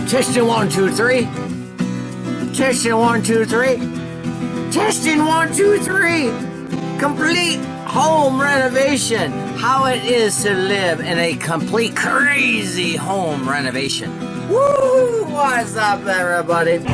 Testing 1, 2, 3. Testing 1, 2, 3. Testing 1, 2, 3. Complete home renovation. How it is to live in a complete crazy home renovation. Woo! What's up, everybody?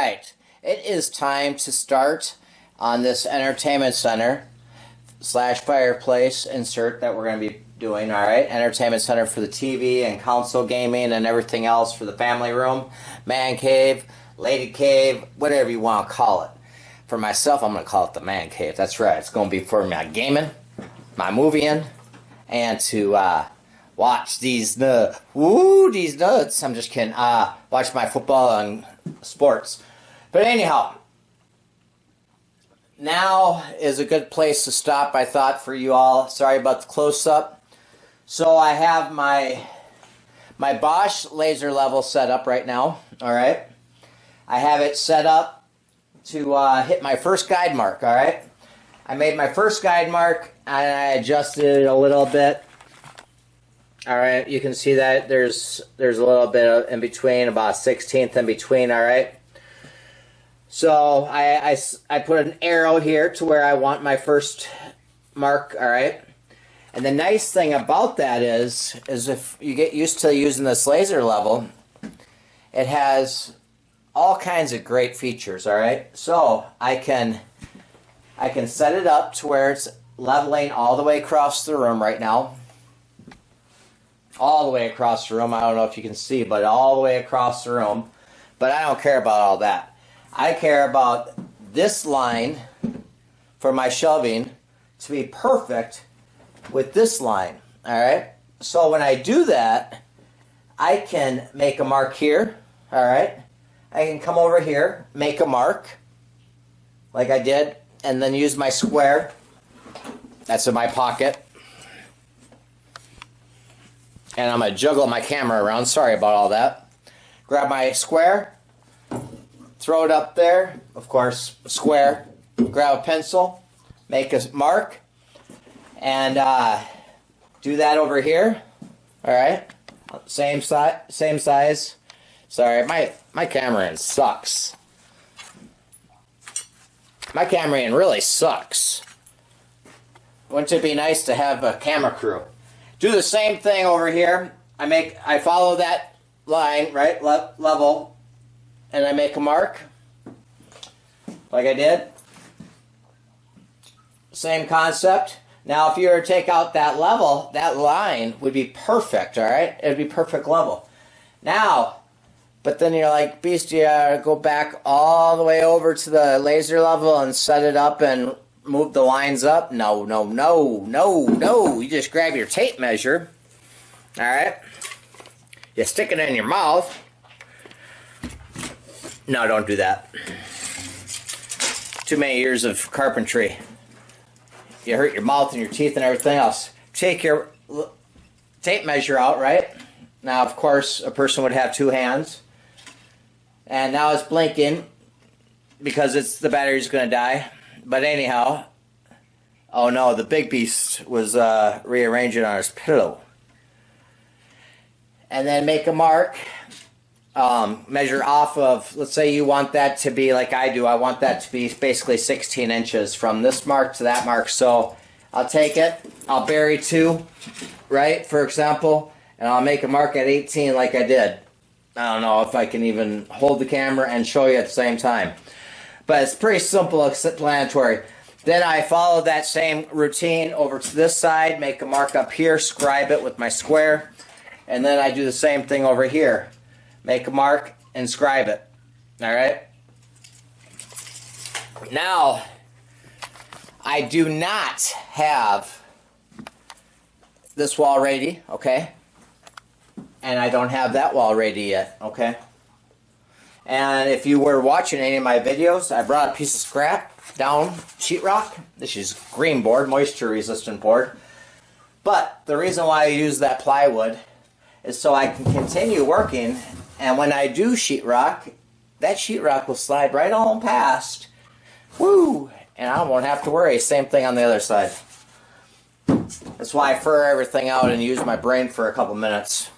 right, it is time to start on this entertainment center slash fireplace insert that we're going to be doing. All right, entertainment center for the TV and console gaming and everything else for the family room, man cave, lady cave, whatever you want to call it. For myself, I'm going to call it the man cave. That's right. It's going to be for my gaming, my movieing, and to watch these these nuts. I'm just kidding. Watch my football and sports. But anyhow, now is a good place to stop, I thought, for you all. Sorry about the close-up. So I have my Bosch laser level set up right now. All right. I have it set up to hit my first guide mark. All right. I made my first guide mark and I adjusted it a little bit. All right. You can see that there's a little bit in between, about 1/16 in between. All right. So I put an arrow here to where I want my first mark. All right. And the nice thing about that is if you get used to using this laser level, it has all kinds of great features. All right. So I can set it up to where it's leveling all the way across the room right now. All the way across the room. I don't know if you can see, but all the way across the room. But I don't care about all that. I care about this line for my shelving to be perfect with this line. All right. So when I do that, I can make a mark here. All right. I can come over here, make a mark like I did, and then use my square. That's in my pocket. And I'm going to juggle my camera around. Sorry about all that. Grab my square, throw it up there. Of course, square. Grab a pencil, make a mark, and do that over here. All right. Same size. Sorry, my camera sucks. My camera really sucks. Wouldn't it be nice to have a camera crew? Do the same thing over here. I follow that line, right, level, and I make a mark, like I did. Same concept. Now, if you were to take out that level, that line would be perfect, all right? It would be perfect level. Now, but then you're like, Beast, you gotta go back all the way over to the laser level and set it up and move the lines up. No. You just grab your tape measure, all right? You stick it in your mouth. No, don't do that. Too many years of carpentry. You hurt your mouth and your teeth and everything else. Take your tape measure out, right? Now, of course, a person would have two hands. And now it's blinking because the battery's going to die. But anyhow, oh no, the big beast was rearranging on his pillow. And then make a mark. Measure off of, let's say you want that to be like I do. I want that to be basically 16 inches from this mark to that mark. So I'll take it, I'll bury 2, right, for example, and I'll make a mark at 18 like I did. I don't know if I can even hold the camera and show you at the same time. But it's pretty simple, explanatory. Then I follow that same routine over to this side, make a mark up here, scribe it with my square, and then I do the same thing over here. Make a mark and scribe it. All right? Now, I do not have this wall ready, okay? And I don't have that wall ready yet, okay? And if you were watching any of my videos, I brought a piece of scrap down, sheetrock. This is green board, moisture resistant board. But the reason why I use that plywood is so I can continue working, and when I do sheetrock, that sheetrock will slide right on past. Woo! And I won't have to worry. Same thing on the other side. That's why I fur everything out and use my brain for a couple minutes.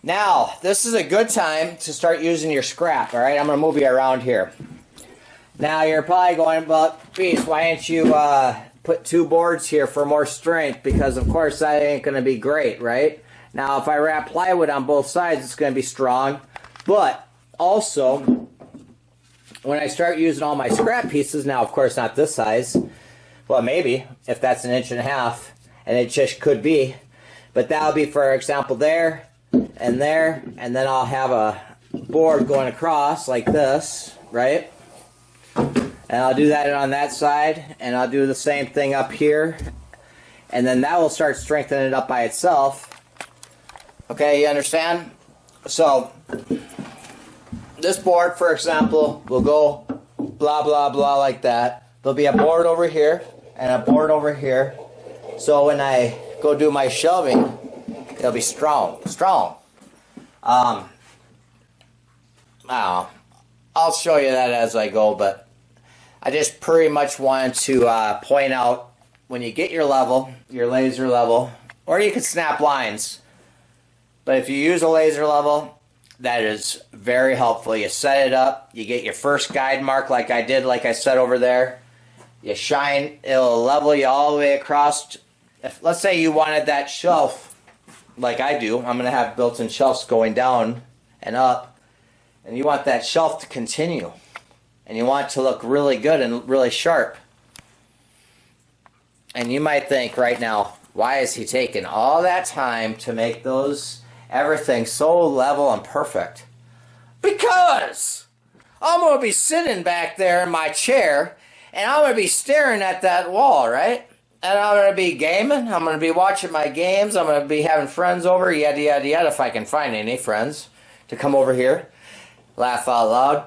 Now, this is a good time to start using your scrap, all right? I'm going to move you around here. Now, you're probably going, well, Beast, why didn't you put 2 boards here for more strength? Because, of course, that ain't going to be great, right? Now, if I wrap plywood on both sides, it's going to be strong. But also, when I start using all my scrap pieces, now of course not this size, well maybe, if that's 1.5 inches, and it just could be, but that'll be, for example, there, and then I'll have a board going across like this, right? And I'll do that on that side, and I'll do the same thing up here, and then that will start strengthening it up by itself. Okay, you understand? So this board, for example, will go blah blah blah like that. There'll be a board over here and a board over here, so when I go do my shelving, it'll be strong. I don't know. I'll show you that as I go, but I just pretty much wanted to point out, when you get your level, your laser level, or you can snap lines, but if you use a laser level, that is very helpful. You set it up, you get your first guide mark like I did, like I said over there. You shine, it'll level you all the way across. If, let's say you wanted that shelf, like I do, I'm going to have built-in shelves going down and up, and you want that shelf to continue, and you want it to look really good and really sharp. And you might think right now, why is he taking all that time to make those, everything so level and perfect? Because I'm going to be sitting back there in my chair, and I'm going to be staring at that wall, right? And I'm going to be gaming, I'm going to be watching my games, I'm going to be having friends over, yada yada yada, if I can find any friends to come over here, laugh out loud.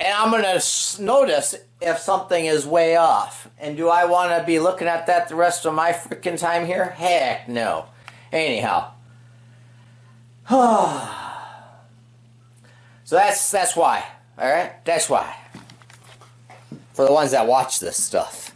And I'm going to notice if something is way off. And do I want to be looking at that the rest of my freaking time here? Heck no. Anyhow. So that's why. Alright? That's why. For the ones that watch this stuff.